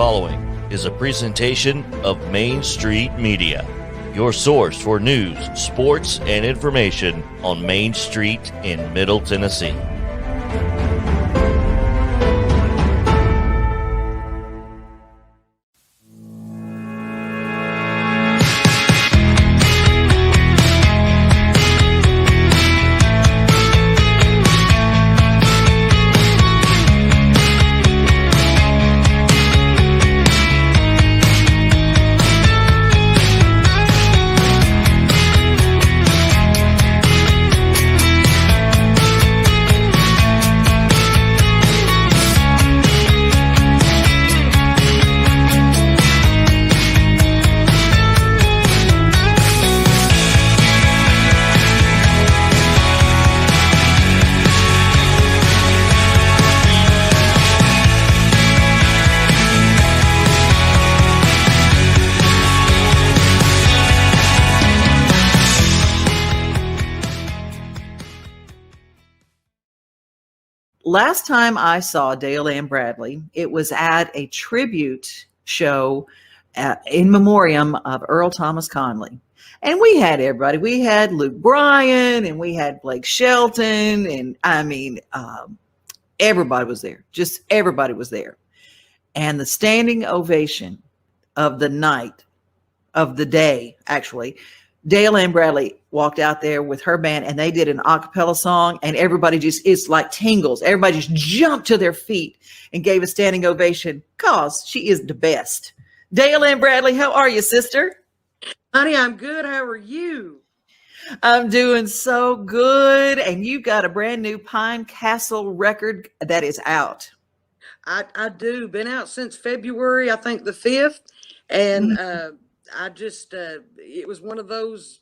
following is a presentation of Main Street Media, your source for news, sports, and information on Main Street in Middle Tennessee. Last time I saw Dale Ann Bradley, it was at a tribute show in memoriam of Earl Thomas Conley. And we had everybody. We had Luke Bryan and we had Blake Shelton. And everybody was there. Just everybody was there. And the standing ovation of the night, of the day, actually, Dale Ann Bradley walked out there with her band and they did an a cappella song, and everybody just, it's like tingles. Everybody just jumped to their feet and gave a standing ovation because she is the best. Dale Ann Bradley, how are you, sister? Honey, I'm good. How are you? I'm doing so good. And you got a brand new Pine Castle record that is out. I do. Been out since February, I think the 5th. And I just, it was one of those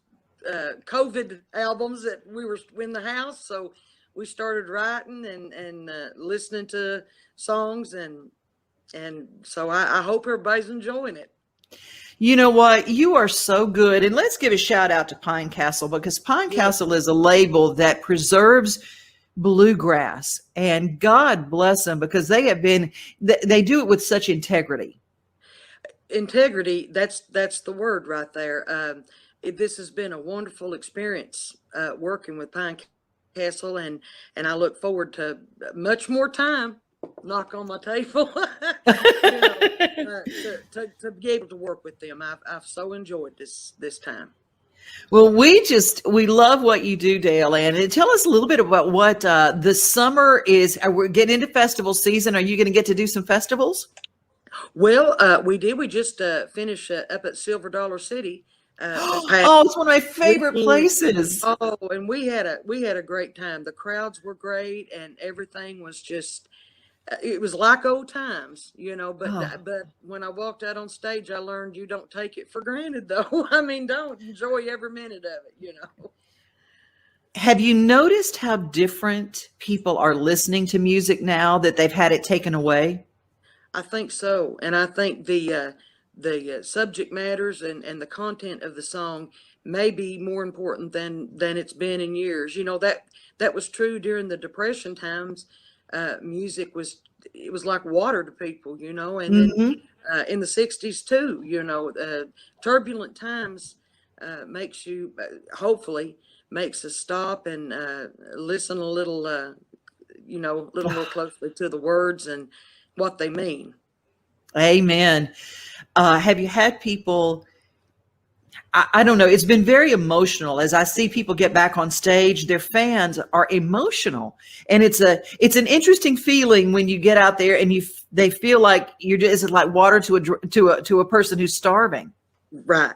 COVID albums that we were in the house. So we started writing and listening to songs. And so I hope everybody's enjoying it. You know what? You are so good. And let's give a shout out to Pine Castle, because Pine Castle is a label that preserves bluegrass, and God bless them, because they do it with such integrity. Integrity, that's the word right there. This has been a wonderful experience working with Pine Castle, and I look forward to much more time. Knock on my table. To be able to work with them. I've so enjoyed this time. Well, we love what you do, Dale. And tell us a little bit about what the summer is. We're getting into festival season. Are you going to get to do some festivals? Well, we did. We just finished up at Silver Dollar City. It's one of my favorite places. Oh, and we had a great time. The crowds were great, and everything was just. It was like old times, but when I walked out on stage, I learned you don't take it for granted, though. I mean, don't enjoy every minute of it, Have you noticed how different people are listening to music now that they've had it taken away? I think so. And I think the subject matters and the content of the song may be more important than it's been in years. That was true during the Depression times. Music was like water to people, and then in the 60s too, turbulent times makes you hopefully makes us stop and listen a little more closely to the words and what they mean. Amen. Have you had people, I don't know, it's been very emotional as I see people get back on stage. Their fans are emotional, and it's an interesting feeling when you get out there and they feel like it's like water to a person who's starving. Right.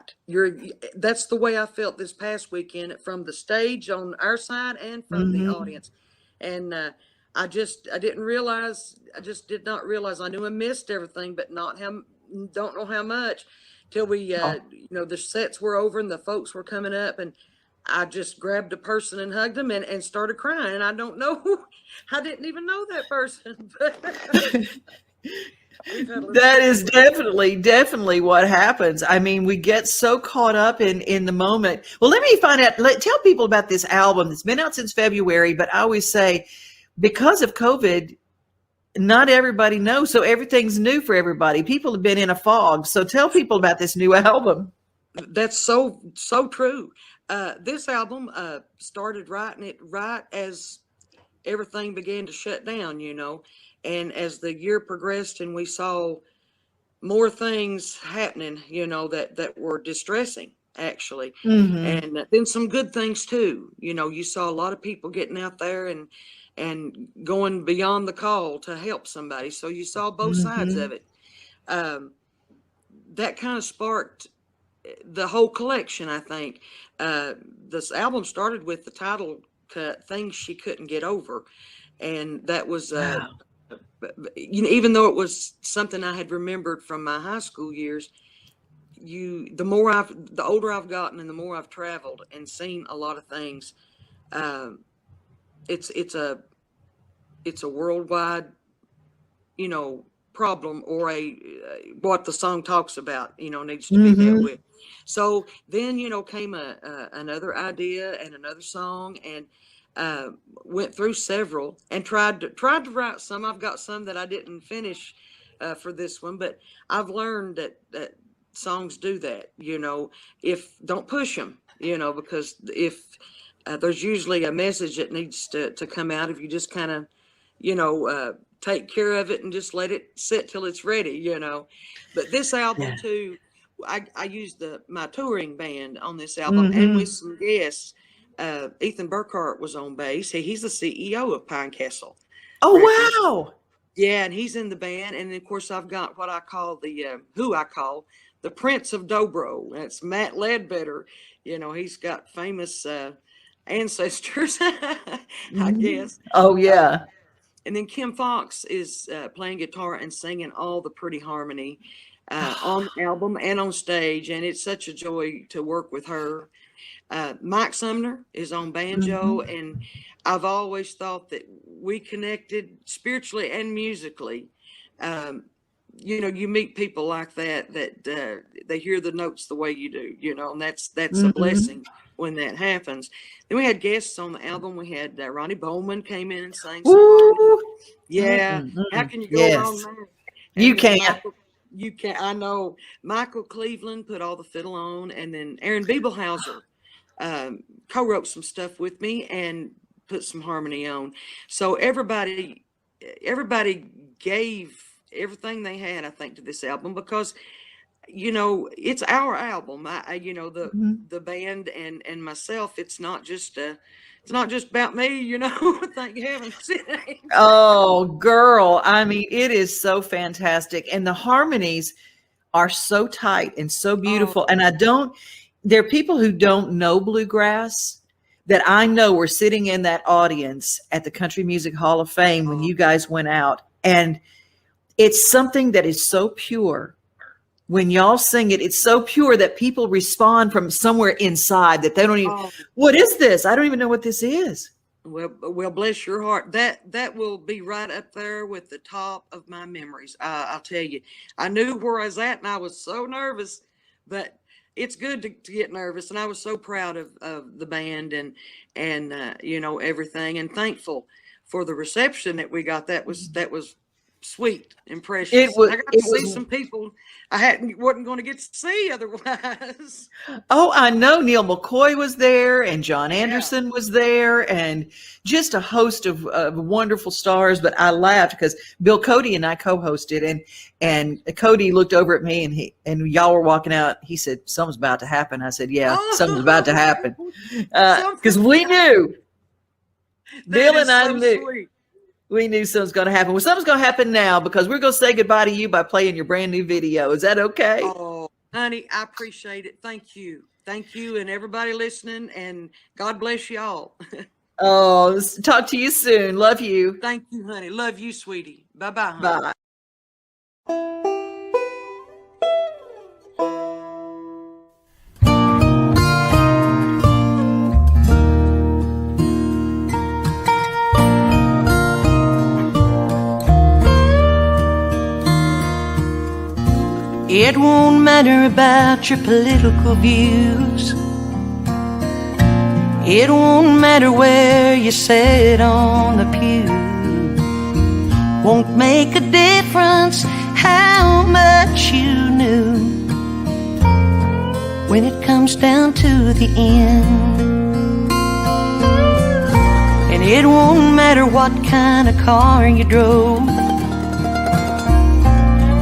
That's the way I felt this past weekend from the stage on our side and from the audience. And I just did not realize. I knew I missed everything, but don't know how much till we, the sets were over and the folks were coming up, and I just grabbed a person and hugged them and started crying. And I don't know, I didn't even know that person. That is definitely what happens. I mean, we get so caught up in the moment. Well, let me tell people about this album that's been out since February, but I always say, because of COVID, not everybody knows. So everything's new for everybody. People have been in a fog. So tell people about this new album. That's so true. This album started writing it right as everything began to shut down, and as the year progressed and we saw more things happening, that were distressing, actually. And then some good things too. You saw a lot of people getting out there and going beyond the call to help somebody. So you saw both sides of it. That kind of sparked the whole collection, I think. This album started with the title cut, Things She Couldn't Get Over. And that was, even though it was something I had remembered from my high school years, the older I've gotten and the more I've traveled and seen a lot of things, it's a worldwide, problem, or what the song talks about, needs to be dealt with. So then, came another idea and another song, and went through several and tried to write some. I've got some that I didn't finish for this one, but I've learned that songs do that, if don't push them, because if there's usually a message that needs to come out if you just kind of, take care of it and just let it sit till it's ready, But this album too, I used my touring band on this album, and with some guests. Ethan Burkhart was on bass. He's the CEO of Pine Castle. Oh, wow. Yeah, and he's in the band. And of course, I've got what I call the Prince of Dobro. That's Matt Ledbetter. He's got famous ancestors, I guess. Oh, yeah. And then Kim Fox is playing guitar and singing all the pretty harmony on the album and on stage. And it's such a joy to work with her. Mike Sumner is on banjo, and I've always thought that we connected spiritually and musically. You meet people like that they hear the notes the way you do, and that's a blessing when that happens. Then we had guests on the album. We had Ronnie Bowman came in and sang some. Yeah. How can you go wrong there? You can't. You can't. I know. Michael Cleveland put all the fiddle on, and then Aaron Biebelhauser co-wrote some stuff with me and put some harmony on. So everybody gave everything they had, I think, to this album, because it's our album. The band and myself. It's not just about me, thank heavens. Oh, girl. I mean, it is so fantastic. And the harmonies are so tight and so beautiful. And there are people who don't know bluegrass that I know were sitting in that audience at the Country Music Hall of Fame when you guys went out. And it's something that is so pure. When y'all sing it, it's so pure that people respond from somewhere inside that they don't even, what is this? I don't even know what this is. Well, bless your heart. That will be right up there with the top of my memories. I'll tell you, I knew where I was at, and I was so nervous, but it's good to get nervous. And I was so proud of the band and everything, and thankful for the reception that we got. That was sweet, impressions. I got to see some people I wasn't going to get to see otherwise. Oh, I know. Neil McCoy was there, and John Anderson was there, and just a host of wonderful stars. But I laughed because Bill Cody and I co-hosted, and Cody looked over at me, and y'all were walking out. He said, "Something's about to happen." I said, "Yeah, something's about to happen," because we knew. Bill and I knew. Sweet. We knew something's going to happen. Well, something's going to happen now, because we're going to say goodbye to you by playing your brand new video. Is that okay? Oh, honey, I appreciate it. Thank you. Thank you, and everybody listening, and God bless y'all. Oh, talk to you soon. Love you. Thank you, honey. Love you, sweetie. Bye-bye, honey. Bye. It won't matter about your political views. It won't matter where you sit on the pew. Won't make a difference how much you knew when it comes down to the end. And it won't matter what kind of car you drove,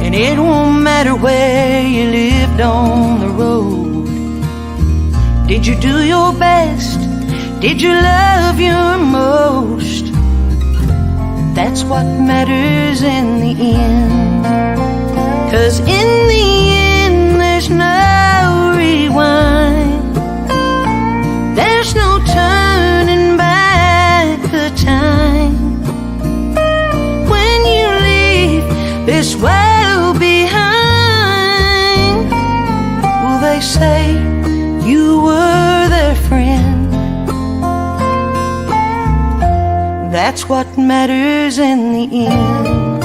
and it won't matter where you lived on the road. Did you do your best? Did you love your most? That's what matters in the end. 'Cause in the end there's no rewind, there's no turning back the time. When you leave this world behind, will they say you were their friend? That's what matters in the end.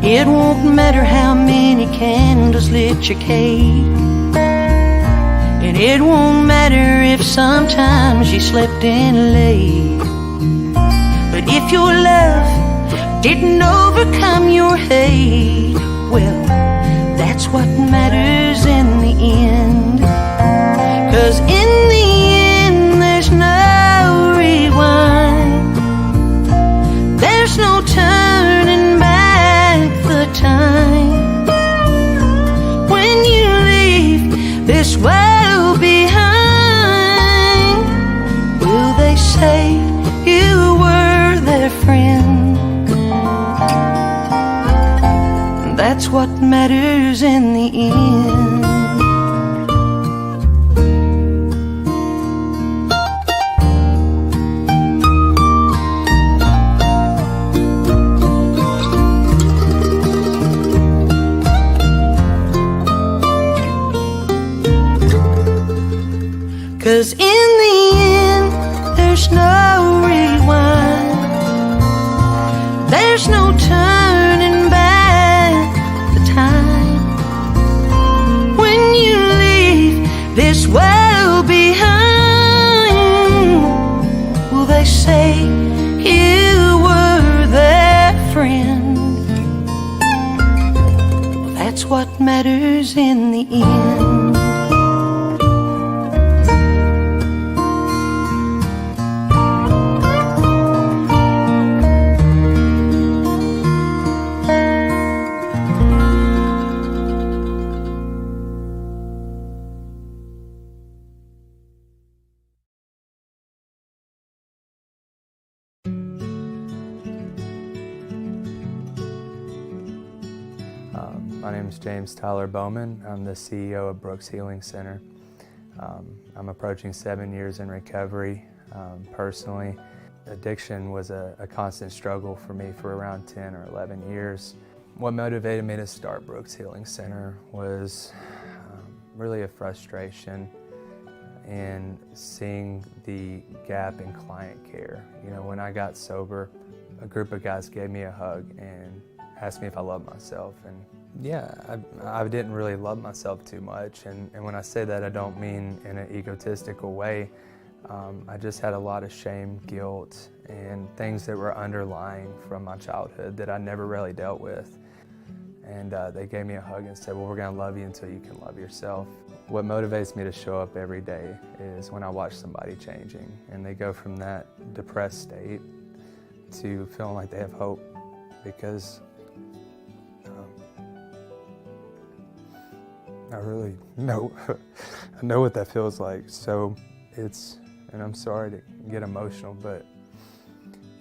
It won't matter how many candles lit your cake, and it won't matter if sometimes you slept in late. But if your love didn't overcome your hate, well, that's what matters in the end. 'Cause in the end there's no rewind, there's no turning back the time. When you leave this world behind, will they say you were their friend? That's what matters in the end. 'Cause in the end there's no rewind, there's no turning back the time. When you leave this world behind, will they say you were their friend? That's what matters in the end. My name is James Tyler Bowman. I'm the CEO of Brooks Healing Center. I'm approaching 7 years in recovery. Personally, addiction was a constant struggle for me for around 10 or 11 years. What motivated me to start Brooks Healing Center was really a frustration in seeing the gap in client care. You know, when I got sober, a group of guys gave me a hug and asked me if I loved myself. And yeah, I didn't really love myself too much. And when I say that, I don't mean in an egotistical way. I just had a lot of shame, guilt, and things that were underlying from my childhood that I never really dealt with. And they gave me a hug and said, well, we're gonna love you until you can love yourself. What motivates me to show up every day is when I watch somebody changing and they go from that depressed state to feeling like they have hope, because I really know, I know what that feels like. So it's, and I'm sorry to get emotional, but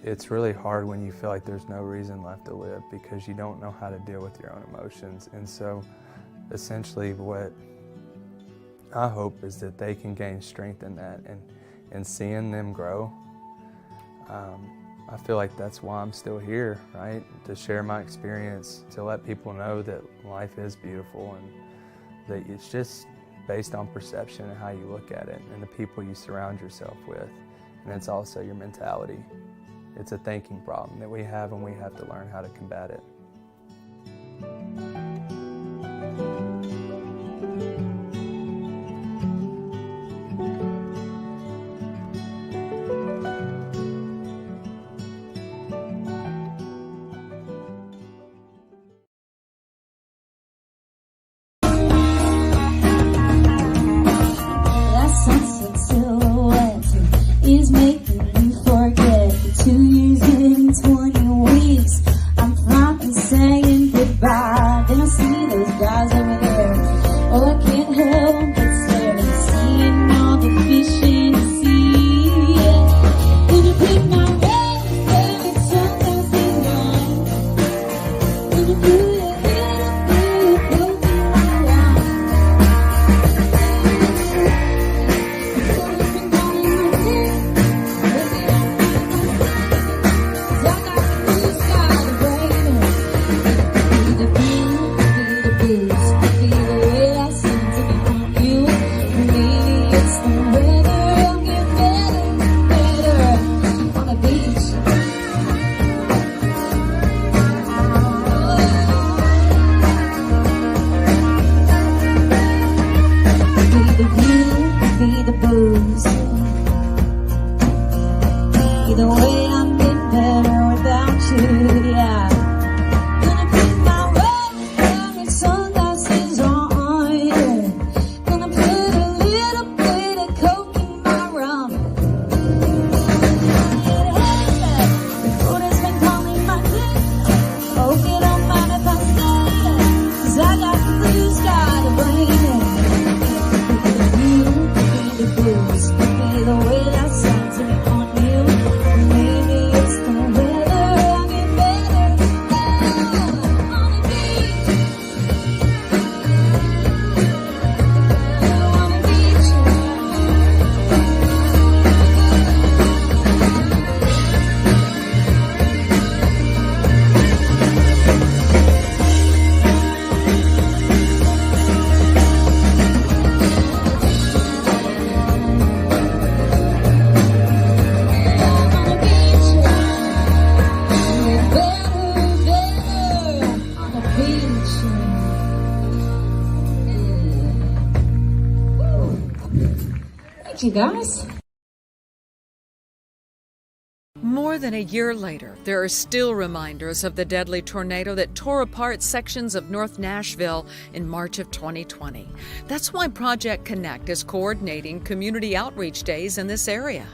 it's really hard when you feel like there's no reason left to live because you don't know how to deal with your own emotions. And so essentially what I hope is that they can gain strength in that, and seeing them grow. I feel like that's why I'm still here, right? To share my experience, to let people know that life is beautiful and that it's just based on perception and how you look at it and the people you surround yourself with. And it's also your mentality. It's a thinking problem that we have, and we have to learn how to combat it. guys over there. Oh, I can't help but stare and seeing all the fish in the sea. Gonna pick my rose where it's sometimes been gone. Gonna put a little coat in my wine. Someone's been calling my name. Maybe I'm not 'cause I got the blue sky to rain in. Be the blue, be the blues, be the way I seem to be on you. Maybe it's the weather, I'll get better, better on the beach. Be the blue, be the blues. Either way, I'm getting better without you, yeah. Gonna put my rose-colored sunglasses on, yeah. Gonna put a little bit of coke in my rum. The road has been calling my name. Oh, you don't mind if I stay, 'cause I got the blue sky to blame it. Be the blues, be the way that sounds to me on you. Maybe it's the weather, I'll get better, on the beach. On the beach. Thank you, guys. More than a year later, there are still reminders of the deadly tornado that tore apart sections of North Nashville in March of 2020. That's why Project Connect is coordinating community outreach days in this area.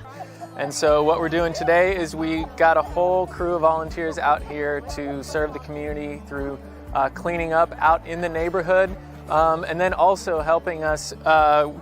And so what we're doing today is we got a whole crew of volunteers out here to serve the community through cleaning up out in the neighborhood, and then also helping us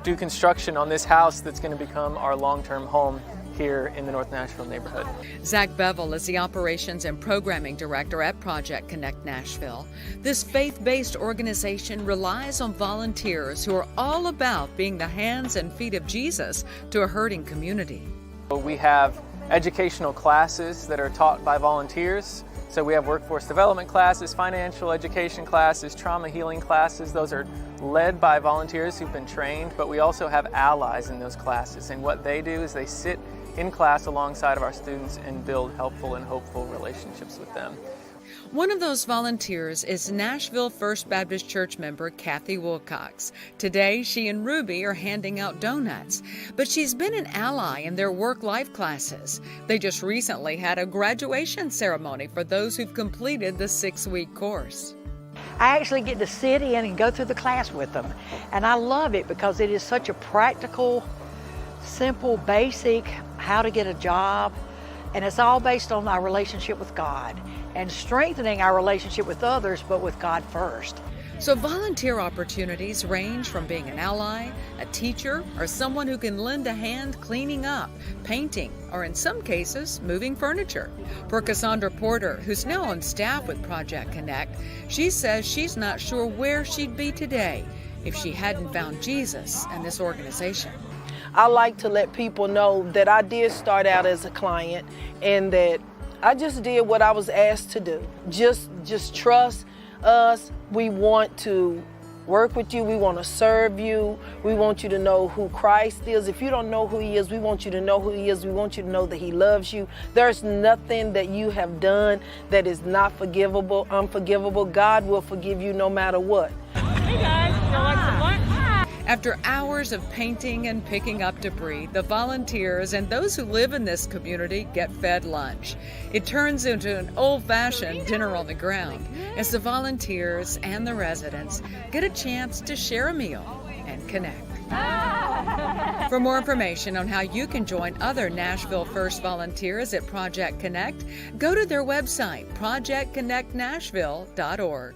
do construction on this house that's going to become our long-term home here in the North Nashville neighborhood. Zach Bevel is the Operations and Programming Director at Project Connect Nashville. This faith-based organization relies on volunteers who are all about being the hands and feet of Jesus to a hurting community. We have educational classes that are taught by volunteers. So we have workforce development classes, financial education classes, trauma healing classes. Those are led by volunteers who've been trained, but we also have allies in those classes. And what they do is they sit in class alongside of our students and build helpful and hopeful relationships with them. One of those volunteers is Nashville First Baptist Church member Kathy Wilcox. Today, she and Ruby are handing out donuts, but she's been an ally in their work-life classes. They just recently had a graduation ceremony for those who've completed the 6-week course. I actually get to sit in and go through the class with them, and I love it because it is such a practical, simple, basic how to get a job, and it's all based on our relationship with God and strengthening our relationship with others, but with God first. So volunteer opportunities range from being an ally, a teacher, or someone who can lend a hand cleaning up, painting, or in some cases, moving furniture. For Cassandra Porter, who's now on staff with Project Connect, she says she's not sure where she'd be today if she hadn't found Jesus and this organization. I like to let people know that I did start out as a client and that I just did what I was asked to do. Just trust us. We want to work with you. We want to serve you. We want you to know who Christ is. If you don't know who he is, we want you to know who he is. We want you to know that he loves you. There's nothing that you have done that is not forgivable, unforgivable. God will forgive you no matter what. Hey guys, you want some lunch? After hours of painting and picking up debris, the volunteers and those who live in this community get fed lunch. It turns into an old-fashioned dinner on the ground as the volunteers and the residents get a chance to share a meal and connect. For more information on how you can join other Nashville First volunteers at Project Connect, go to their website, projectconnectnashville.org.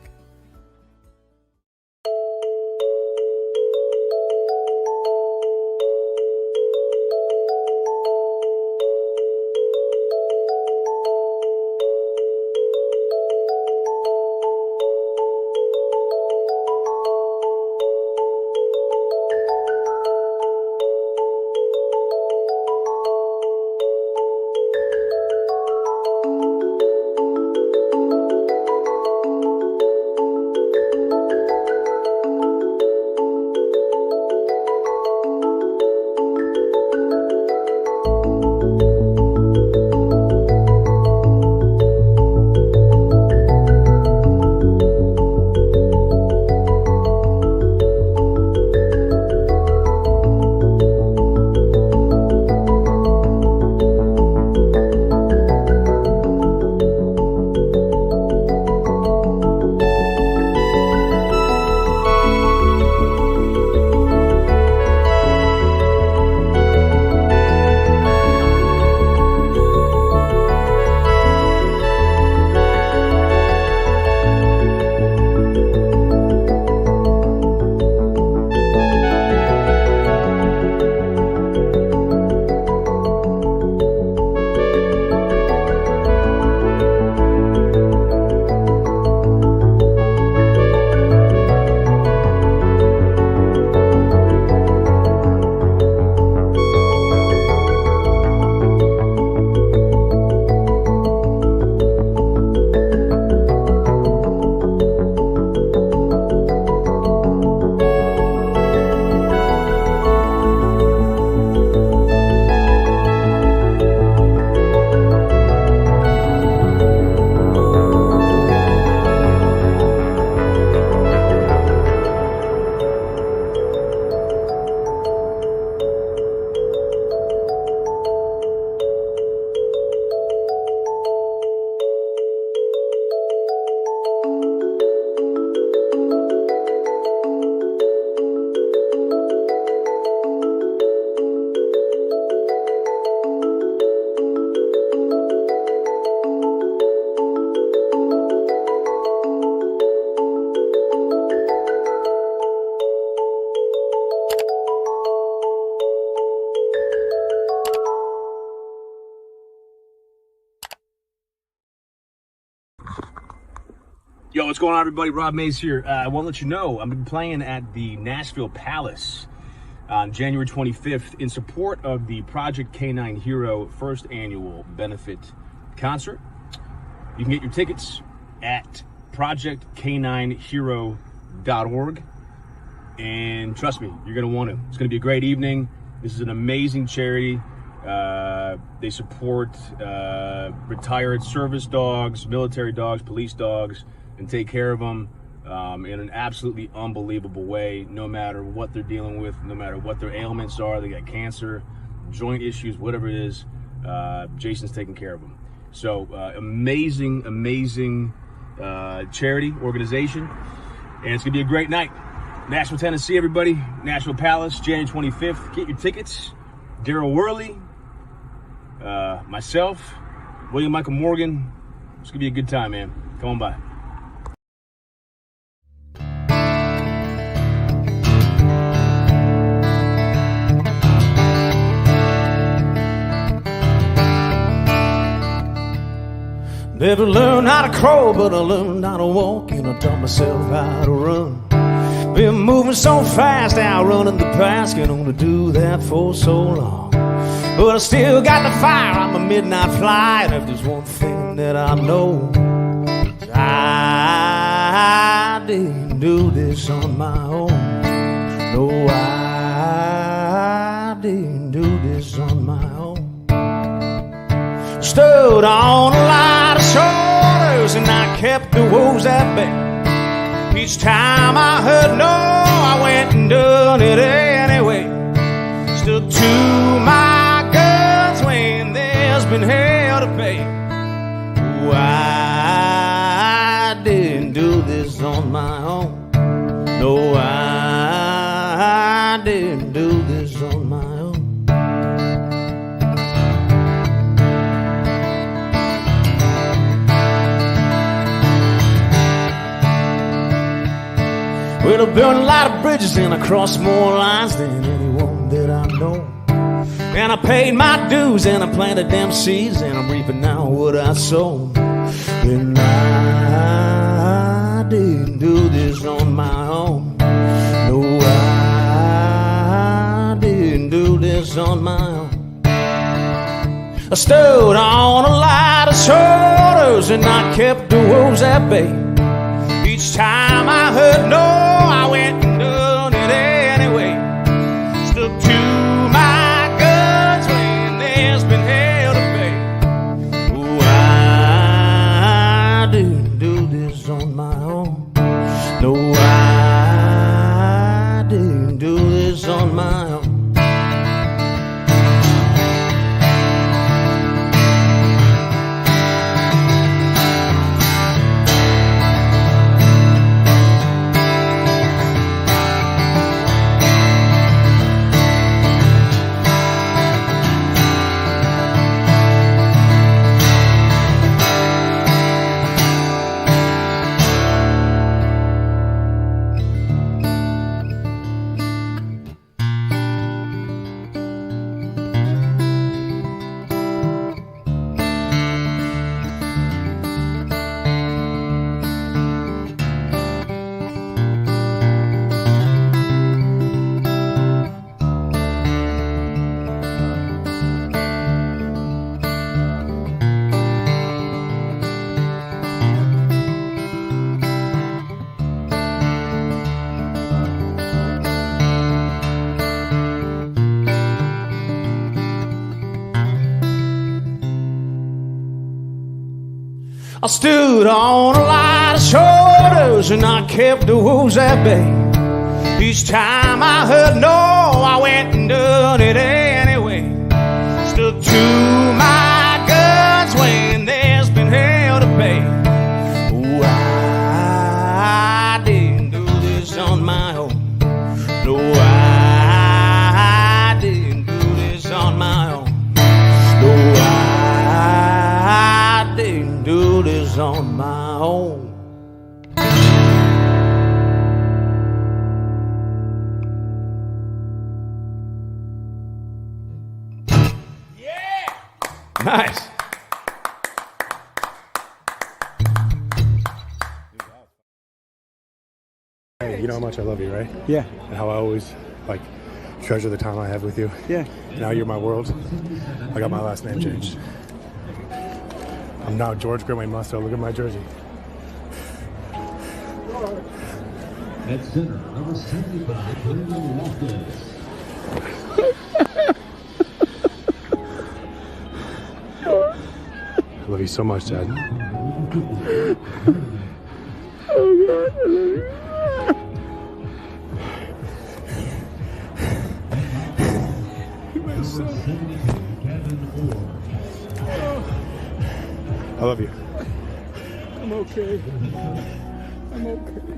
going on, everybody? Rob Mays here. I want to let you know I'm playing at the Nashville Palace on January 25th in support of the Project K9 Hero first annual benefit concert. You can get your tickets at projectk9hero.org. And trust me, you're going to want to. It's going to be a great evening. This is an amazing charity. They support retired service dogs, military dogs, police dogs, and take care of them in an absolutely unbelievable way, no matter what they're dealing with, no matter what their ailments are. They got cancer, joint issues, whatever it is, Jason's taking care of them. So amazing charity organization, and it's gonna be a great night. Nashville, Tennessee, everybody. Nashville Palace, January 25th. Get your tickets. Daryl Worley, myself, William Michael Morgan. It's gonna be a good time, man. Come on by. Never learned how to crawl, but I learned how to walk, and I taught myself how to run. Been moving so fast, outrunning the past, can only do that for so long. But I still got the fire, I'm a midnight flyer, and if there's one thing that I know, I didn't do this on my own. No, I didn't do this on my own. Stood on a lot of shoulders, and I kept the wolves at bay. Each time I heard no, I went and done it anyway. Stood to my guns when there's been hell to pay. Ooh, I didn't do this on my own. No, I didn't do this on my own. Well, I burned a lot of bridges and I crossed more lines than anyone that I know. And I paid my dues and I planted them seeds, and I'm reaping now what I sowed. And I didn't do this on my own. No, I didn't do this on my own. I stood on a lot of shoulders, and I kept the wolves at bay. Each time I heard no, I went and done it anyway. Stuck to my guns when there's been hell to pay. Oh, I didn't do this on my own. No, I didn't do this on my own. I stood on a lot of shoulders, and I kept the wolves at bay. Each time I heard no, I went and done it anyway. Stuck to my guns when there's been hell to pay. Oh, I didn't do this on my own. No, I didn't do this on my own. No, I didn't do this on my own. Nice. know how much I love you, right? Yeah. And how I always, like, treasure the time I have with you. Yeah. Now you're my world. I got my last name changed. I'm now George Grimway Musto. Look at my jersey. At center, number 75, Brandon Loftus. I love you so much, Dad. Oh, God, I love you. I love you. I'm okay. I'm okay.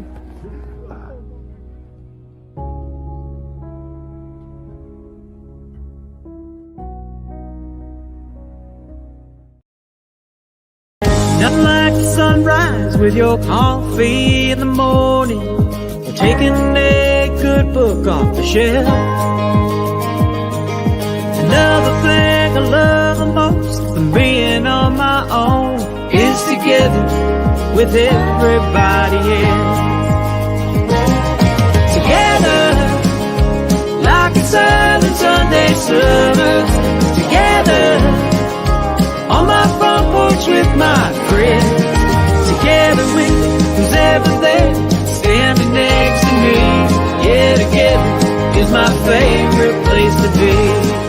Nothing like the sunrise with your coffee in the morning, or taking a good book off the shelf. Another thing I love the most than being on my own is together with everybody else. Together, like it's early Sunday summer. Together, on my front porch with my friends. Together with who's ever there, standing next to me. Yeah, together is my favorite place to be.